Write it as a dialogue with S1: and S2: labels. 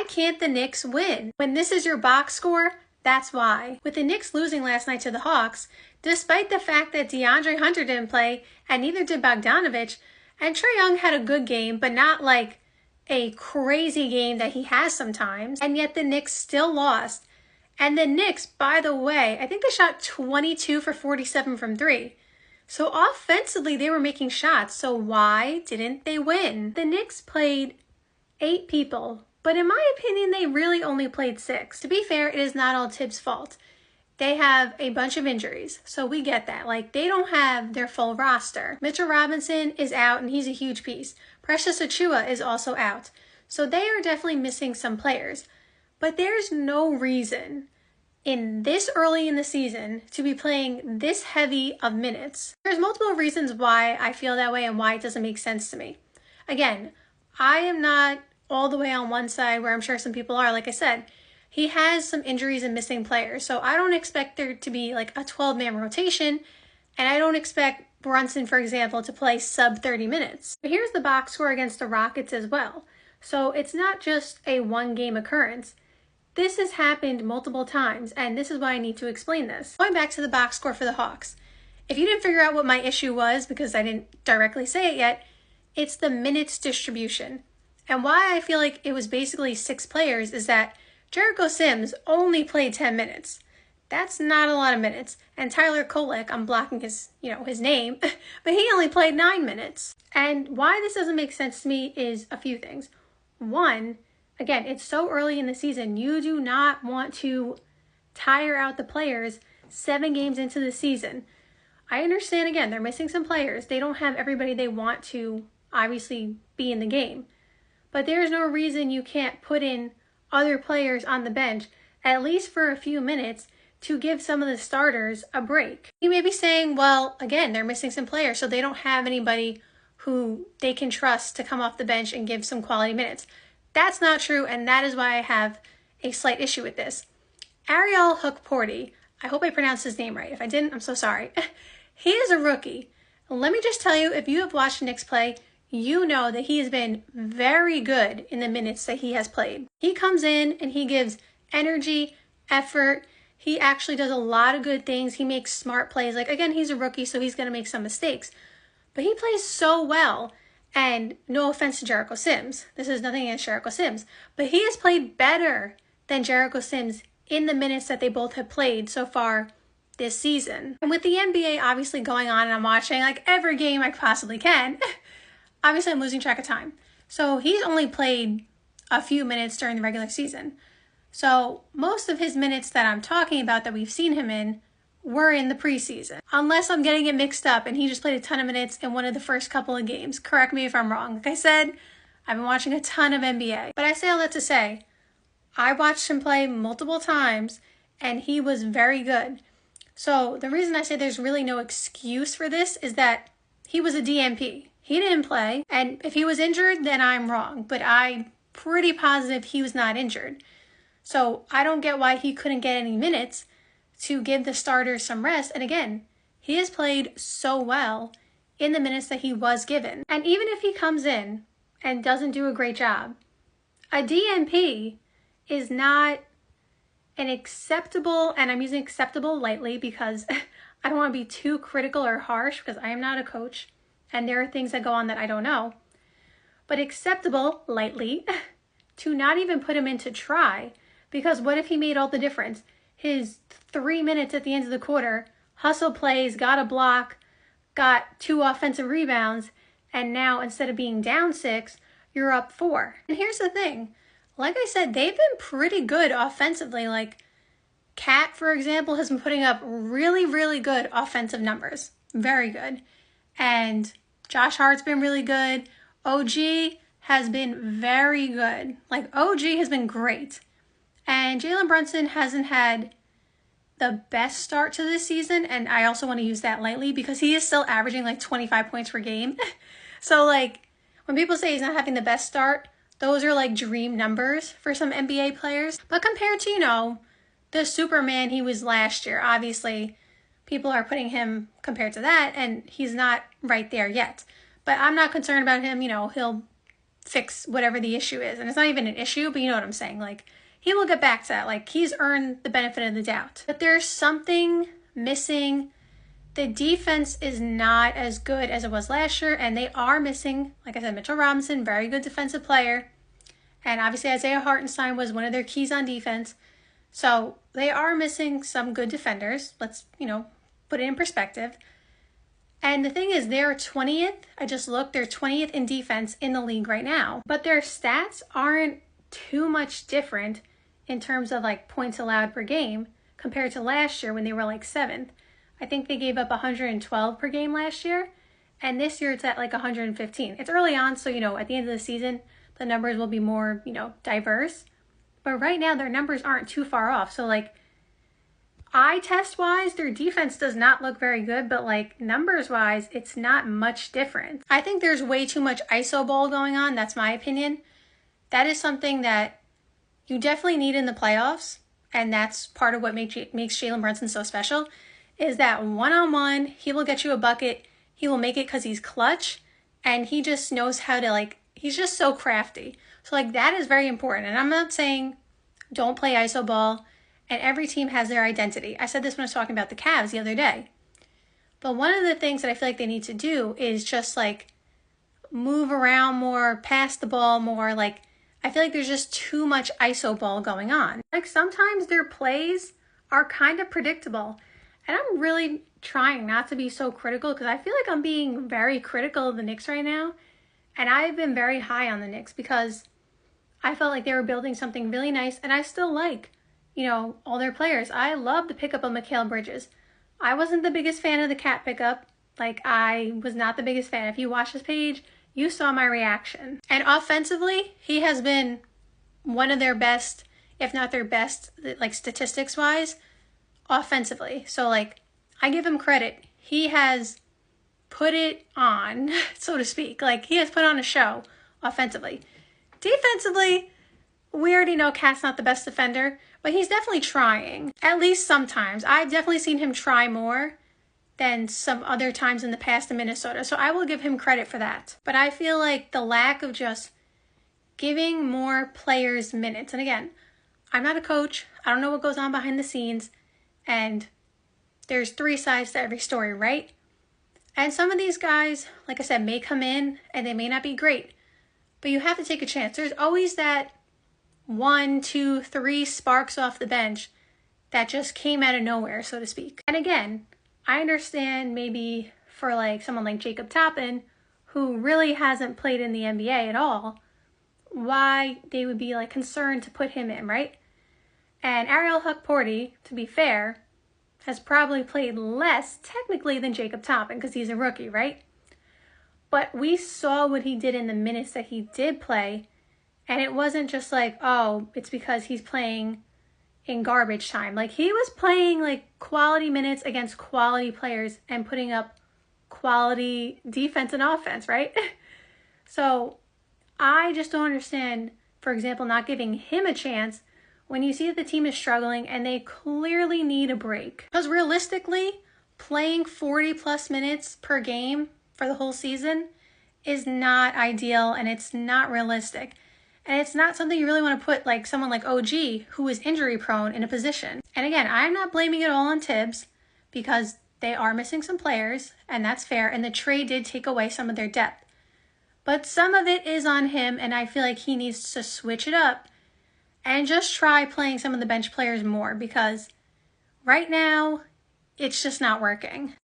S1: can't the Knicks win? When this is your box score, that's why. With the Knicks losing last night to the Hawks, despite the fact that DeAndre Hunter didn't play, and neither did Bogdanovich, and Trae Young had a good game, but not like a crazy game that he has sometimes, and yet the Knicks still lost. And the Knicks, by the way, I think they shot 22 for 47 from three. So offensively, they were making shots. So why didn't they win? The Knicks played 8 people, but in my opinion, they really only played 6. To be fair, it is not all Tibbs' fault. They have a bunch of injuries, so we get that. Like, they don't have their full roster. Mitchell Robinson is out, and he's a huge piece. Precious Achiuwa is also out. So they are definitely missing some players. But there's no reason in this early in the season to be playing this heavy of minutes. There's multiple reasons why I feel that way and why it doesn't make sense to me. Again, I am not all the way on one side where I'm sure some people are. Like I said, he has some injuries and missing players. So I don't expect there to be like a 12-man rotation. And I don't expect Brunson, for example, to play sub 30 minutes. But here's the box score against the Rockets as well. So it's not just a one-game occurrence. This has happened multiple times, and this is why I need to explain this. Going back to the box score for the Hawks. If you didn't figure out what my issue was, because I didn't directly say it yet, it's the minutes distribution. And why I feel like it was basically 6 players is that Jericho Sims only played 10 minutes. That's not a lot of minutes. And Tyler Kolek, I'm blocking his name, but he only played 9 minutes. And why this doesn't make sense to me is a few things. One, again, it's so early in the season. You do not want to tire out the players 7 games into the season. I understand, again, they're missing some players. They don't have everybody they want to obviously be in the game. But there's no reason you can't put in other players on the bench, at least for a few minutes, to give some of the starters a break. You may be saying, well, again, they're missing some players, so they don't have anybody who they can trust to come off the bench and give some quality minutes. That's not true, and that is why I have a slight issue with this. Ariel Hukporti, I hope I pronounced his name right. If I didn't, I'm so sorry. He is a rookie. Let me just tell you, if you have watched Knicks play, you know that he has been very good in the minutes that he has played. He comes in and he gives energy, effort. He actually does a lot of good things. He makes smart plays. Like, again, he's a rookie, so he's going to make some mistakes. But he plays so well. And no offense to Jericho Sims. This is nothing against Jericho Sims. But he has played better than Jericho Sims in the minutes that they both have played so far this season. And with the NBA obviously going on, and I'm watching like every game I possibly can, obviously I'm losing track of time. So he's only played a few minutes during the regular season. So most of his minutes that I'm talking about that we've seen him in were in the preseason. Unless I'm getting it mixed up and he just played a ton of minutes in one of the first couple of games. Correct me if I'm wrong. Like I said, I've been watching a ton of NBA. But I say all that to say, I watched him play multiple times and he was very good. So the reason I say there's really no excuse for this is that he was a DNP. He didn't play, and if he was injured, then I'm wrong. But I'm pretty positive he was not injured. So I don't get why he couldn't get any minutes to give the starters some rest. And again, he has played so well in the minutes that he was given. And even if he comes in and doesn't do a great job, a DNP is not an acceptable, and I'm using acceptable lightly because I don't want to be too critical or harsh because I am not a coach and there are things that go on that I don't know. But acceptable lightly to not even put him in to try, because what if he made all the difference? His 3 minutes at the end of the quarter, hustle plays, got a block, got 2 offensive rebounds, and now instead of being down 6, you're up 4. And here's the thing. Like I said, they've been pretty good offensively. Like, Cat, for example, has been putting up really, really good offensive numbers. Very good. And Josh Hart's been really good. OG has been very good. Like, OG has been great. And Jalen Brunson hasn't had the best start to this season. And I also want to use that lightly because he is still averaging like 25 points per game. So, like, when people say he's not having the best start, those are like dream numbers for some NBA players. But compared to, you know, the Superman he was last year, obviously people are putting him compared to that, and he's not right there yet. But I'm not concerned about him. You know, he'll fix whatever the issue is. And it's not even an issue, but you know what I'm saying. Like, he will get back to that. Like, he's earned the benefit of the doubt. But there's something missing. The defense is not as good as it was last year, and they are missing, like I said, Mitchell Robinson, very good defensive player. And obviously Isaiah Hartenstein was one of their keys on defense. So they are missing some good defenders. Let's, put it in perspective. And the thing is, they're 20th. I just looked. They're 20th in defense in the league right now. But their stats aren't too much different in terms of like points allowed per game compared to last year when they were like 7th. I think they gave up 112 per game last year. And this year it's at like 115. It's early on, so, at the end of the season, the numbers will be more, diverse. But right now, their numbers aren't too far off. So, like, eye test-wise, their defense does not look very good. But, like, numbers-wise, it's not much different. I think there's way too much iso ball going on. That's my opinion. That is something that you definitely need in the playoffs. And that's part of what makes Jalen Brunson so special. Is that one-on-one, he will get you a bucket. He will make it because he's clutch. And he just knows how to, like, he's just so crafty. So, like, that is very important. And I'm not saying don't play iso ball. And every team has their identity. I said this when I was talking about the Cavs the other day. But one of the things that I feel like they need to do is just, like, move around more, pass the ball more. Like, I feel like there's just too much iso ball going on. Like, sometimes their plays are kind of predictable. And I'm really trying not to be so critical because I feel like I'm being very critical of the Knicks right now. And I've been very high on the Knicks because I felt like they were building something really nice. And I still like, all their players. I love the pickup of Mikal Bridges. I wasn't the biggest fan of the Cat pickup. Like, I was not the biggest fan. If you watch his page, you saw my reaction. And offensively, he has been one of their best, if not their best, like, statistics-wise, offensively. So, like, I give him credit. He has put it on, so to speak. Like, he has put on a show offensively. Defensively, we already know Cat's not the best defender, but he's definitely trying. At least sometimes. I've definitely seen him try more than some other times in the past in Minnesota, so I will give him credit for that. But I feel like the lack of just giving more players minutes, and again, I'm not a coach. I don't know what goes on behind the scenes, and there's 3 sides to every story, right? And some of these guys, like I said, may come in and they may not be great, but you have to take a chance. There's always that 1, 2, 3 sparks off the bench that just came out of nowhere, so to speak. And again, I understand maybe for like someone like Jacob Toppin, who really hasn't played in the NBA at all, why they would be like concerned to put him in, right? And Ariel Hukporti, to be fair, has probably played less technically than Jacob Toppin because he's a rookie, right? But we saw what he did in the minutes that he did play, and it wasn't just like, oh, it's because he's playing in garbage time. Like, he was playing like quality minutes against quality players and putting up quality defense and offense, right? So I just don't understand, for example, not giving him a chance when you see that the team is struggling and they clearly need a break. Because realistically, playing 40 plus minutes per game for the whole season is not ideal and it's not realistic. And it's not something you really want to put like someone like OG, who is injury prone, in a position. And again, I'm not blaming it all on Tibbs because they are missing some players, and that's fair. And the trade did take away some of their depth. But some of it is on him, and I feel like he needs to switch it up and just try playing some of the bench players more because right now it's just not working.